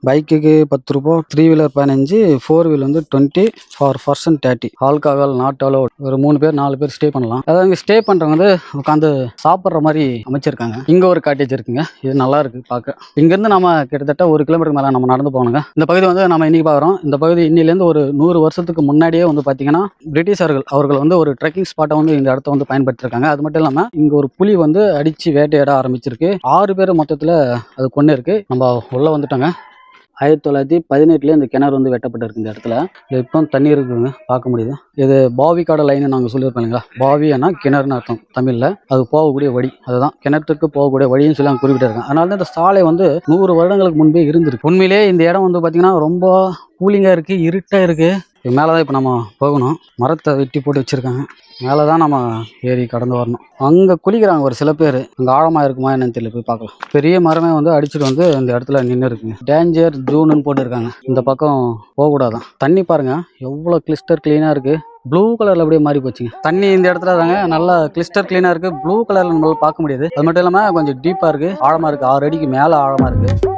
பைக்குக்கு 10 ரூபா, 3 wheeler 15, 4 wheeler வந்து 20, for person 30. Alcohol not allowed. ஒரு 3 பேர் 4 பேர் ஸ்டே பண்ணலாம். அதாவது இங்கே ஸ்டே பண்ணுறவங்க வந்து உட்காந்து சாப்பிட்ற மாதிரி அமைச்சிருக்காங்க. இங்கே ஒரு காட்டேஜ் இருக்குங்க. இது நல்லா இருக்கு பார்க்க. இங்கேருந்து நம்ம கிட்டத்தட்ட 1 கிலோமீட்டர் மேலே நம்ம நடந்து போகணுங்க. இந்த பகுதி வந்து நம்ம இன்னைக்கு பார்க்குறோம். இந்த பகுதி இன்னிலேருந்து ஒரு 100 வருஷத்துக்கு முன்னாடியே வந்து பார்த்தீங்கன்னா பிரிட்டிஷார்கள் அவர்கள் வந்து ஒரு ட்ரெக்கிங் ஸ்பாட்டை வந்து இந்த இடத்த வந்து பயன்படுத்திருக்காங்க. அது மட்டும் இல்லாமல் இங்கே ஒரு புலி வந்து அடித்து வேட்டையாட ஆரம்பிச்சிருக்கு. 6 பேர் மொத்தத்தில் அது கொண்டு இருக்கு. நம்ம உள்ளே வந்துட்டோங்க. 1918 இந்த கிணறு வந்து வெட்டப்பட்டிருக்கு இந்த இடத்துல. இப்போ தண்ணி இருக்குதுங்க, பார்க்க முடியுது. இது பாவிக்காட லைன் நாங்கள் சொல்லியிருக்கோம் இல்லைங்களா. பாவின்னா கிணறுன்னு அர்த்தம் தமிழில். அது போகக்கூடிய வழி, அதுதான் கிணற்றுக்கு போகக்கூடிய வழின்னு சொல்லி அவங்க குறிப்பிட்டிருக்காங்க. அதனால தான் இந்த சாலை வந்து 100 வருடங்களுக்கு முன்பே இருந்திருக்கு. உண்மையிலே இந்த இடம் வந்து பார்த்தீங்கன்னா ரொம்ப கூலிங்காக இருக்குது, இருட்டாக இருக்குது. மேலே தான் இப்போ நம்ம போகணும். மரத்தை வெட்டி போட்டு வச்சுருக்காங்க. மேலே தான் நம்ம ஏறி கடந்து வரணும். அங்கே குளிக்கிறாங்க ஒரு சில பேர். அங்கே ஆழமாக இருக்குமா என்னன்னு தெரியல, போய் பார்க்கலாம். பெரிய மரமே வந்து அடிச்சுட்டு வந்து இந்த இடத்துல நின்று இருக்குங்க. டேஞ்சர் ஜூன்னு போட்டுருக்காங்க. இந்த பக்கம் போகக்கூடாதான். தண்ணி பாருங்க எவ்வளோ கிளிஸ்டர் கிளீனாக இருக்குது. ப்ளூ கலரில் அப்படியே மாறி போச்சுங்க தண்ணி. இந்த இடத்துல தாங்க நல்லா கிளிஸ்டர் கிளீனாக இருக்குது. ப்ளூ கலரில் நம்மளால் பார்க்க முடியுது. அது மட்டும் இல்லாமல் கொஞ்சம் டீப்பாக இருக்குது, ஆழமாக இருக்குது. 6 அடிக்கு மேலே ஆழமாக இருக்குது.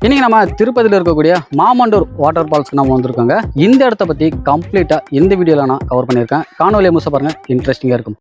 இன்னைக்கு நம்ம திருப்பதியில் இருக்கக்கூடிய மாமண்டூர் வாட்டர் ஃபால்ஸ்க்கு நம்ம வந்திருக்கோங்க. இந்த இடத்த பற்றி கம்ப்ளீட்டாக இந்த வீடியோவில் நான் கவர் பண்ணியிருக்கேன். காணொலியை முழுசா பாருங்க, இன்ட்ரெஸ்டிங்காக இருக்கும்.